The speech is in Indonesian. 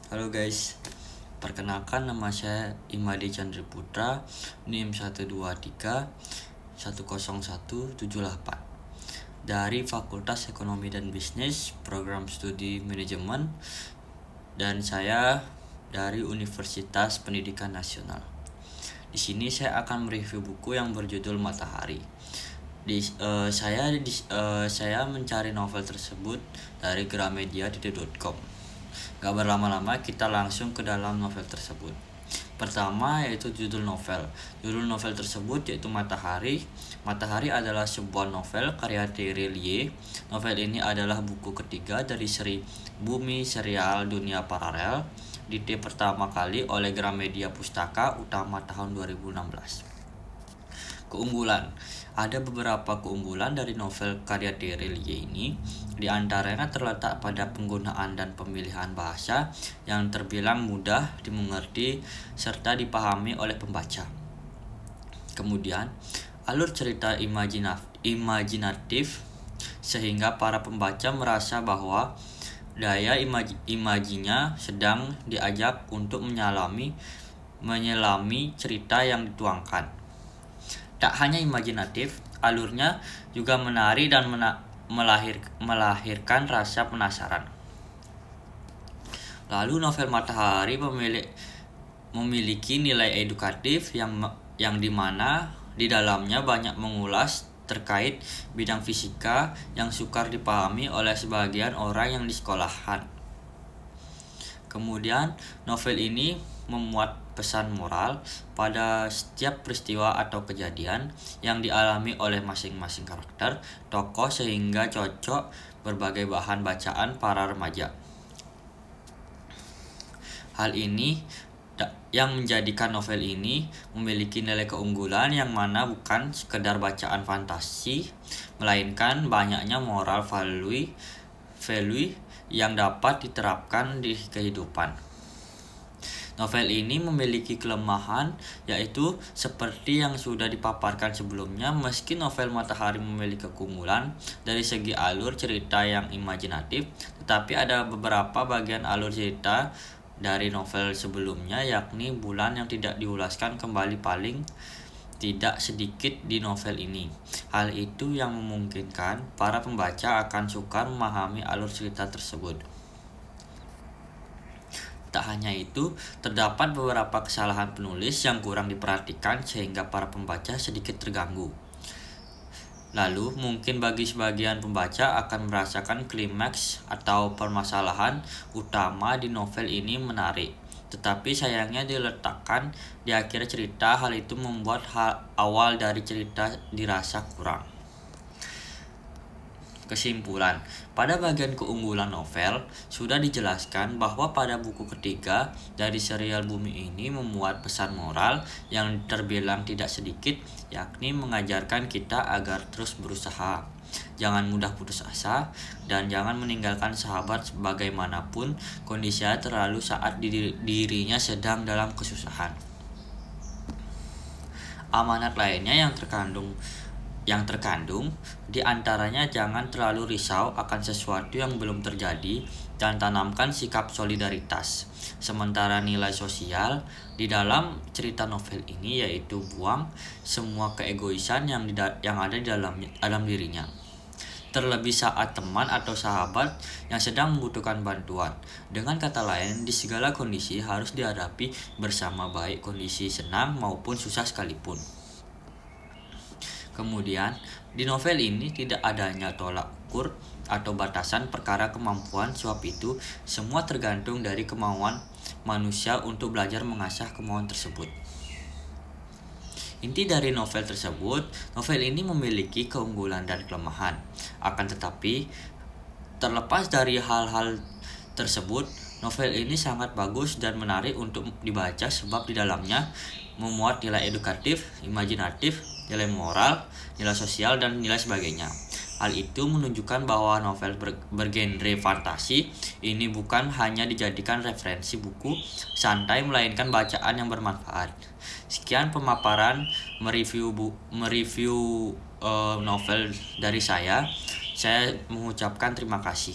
Halo guys, perkenalkan nama saya Imadi Chandra Putra, NIM 123 10178 dari Fakultas Ekonomi dan Bisnis, Program Studi Manajemen, dan saya dari Universitas Pendidikan Nasional. Di sini saya akan mereview buku yang berjudul Matahari. Saya mencari novel tersebut dari gramedia.com. Gak berlama-lama, kita langsung ke dalam novel tersebut. Pertama yaitu judul novel. Judul novel tersebut yaitu Matahari. Matahari adalah sebuah novel karya Thierry Lié. Novel ini adalah buku ketiga dari seri Bumi Serial Dunia Paralel, dite pertama kali oleh Gramedia Pustaka Utama tahun 2016. Keunggulan. Ada beberapa keunggulan dari novel karya Thierry Lié ini. Di antaranya terletak pada penggunaan dan pemilihan bahasa yang terbilang mudah dimengerti serta dipahami oleh pembaca. Kemudian, alur cerita imajinatif sehingga para pembaca merasa bahwa daya imajinya sedang diajak untuk menyelami cerita yang dituangkan. Tak hanya imajinatif, alurnya juga menari dan melahirkan rasa penasaran. Lalu novel Matahari memiliki nilai edukatif yang dimana di dalamnya banyak mengulas terkait bidang fisika yang sukar dipahami oleh sebagian orang yang di sekolahan. Kemudian novel ini memuat pesan moral pada setiap peristiwa atau kejadian yang dialami oleh masing-masing karakter tokoh sehingga cocok berbagai bahan bacaan para remaja. Hal ini yang menjadikan novel ini memiliki nilai keunggulan yang mana bukan sekedar bacaan fantasi, melainkan banyaknya moral value yang dapat diterapkan di kehidupan. Novel ini memiliki kelemahan, yaitu seperti yang sudah dipaparkan sebelumnya. Meski novel Matahari memiliki keunggulan dari segi alur cerita yang imajinatif, tetapi ada beberapa bagian alur cerita dari novel sebelumnya, yakni bulan yang tidak diulaskan kembali paling tidak sedikit di novel ini. Hal itu yang memungkinkan para pembaca akan sukar memahami alur cerita tersebut. Tak hanya itu, terdapat beberapa kesalahan penulis yang kurang diperhatikan sehingga para pembaca sedikit terganggu. Lalu, mungkin bagi sebagian pembaca akan merasakan klimaks atau permasalahan utama di novel ini menarik. Tetapi sayangnya diletakkan di akhir cerita, hal itu membuat awal dari cerita dirasa kurang. Kesimpulan, pada bagian keunggulan novel, sudah dijelaskan bahwa pada buku ketiga dari serial Bumi ini memuat pesan moral yang terbilang tidak sedikit, yakni mengajarkan kita agar terus berusaha, jangan mudah putus asa, dan jangan meninggalkan sahabat bagaimanapun kondisinya terlalu saat dirinya sedang dalam kesusahan. Amanat lainnya yang terkandung di antaranya jangan terlalu risau akan sesuatu yang belum terjadi dan tanamkan sikap solidaritas. Sementara nilai sosial di dalam cerita novel ini yaitu buang semua keegoisan yang ada di dalam dirinya. Terlebih saat teman atau sahabat yang sedang membutuhkan bantuan. Dengan kata lain, di segala kondisi harus dihadapi bersama, baik kondisi senang maupun susah sekalipun. Kemudian, di novel ini tidak adanya tolak ukur atau batasan perkara kemampuan, sebab itu semua tergantung dari kemauan manusia untuk belajar mengasah kemauan tersebut. Inti dari novel tersebut, novel ini memiliki keunggulan dan kelemahan. Akan tetapi, terlepas dari hal-hal tersebut, novel ini sangat bagus dan menarik untuk dibaca sebab di dalamnya memuat nilai edukatif, imajinatif, nilai moral, nilai sosial, dan nilai sebagainya. Hal itu menunjukkan bahwa novel bergenre fantasi ini bukan hanya dijadikan referensi buku santai, melainkan bacaan yang bermanfaat. Sekian pemaparan mereview novel dari saya. Saya mengucapkan terima kasih.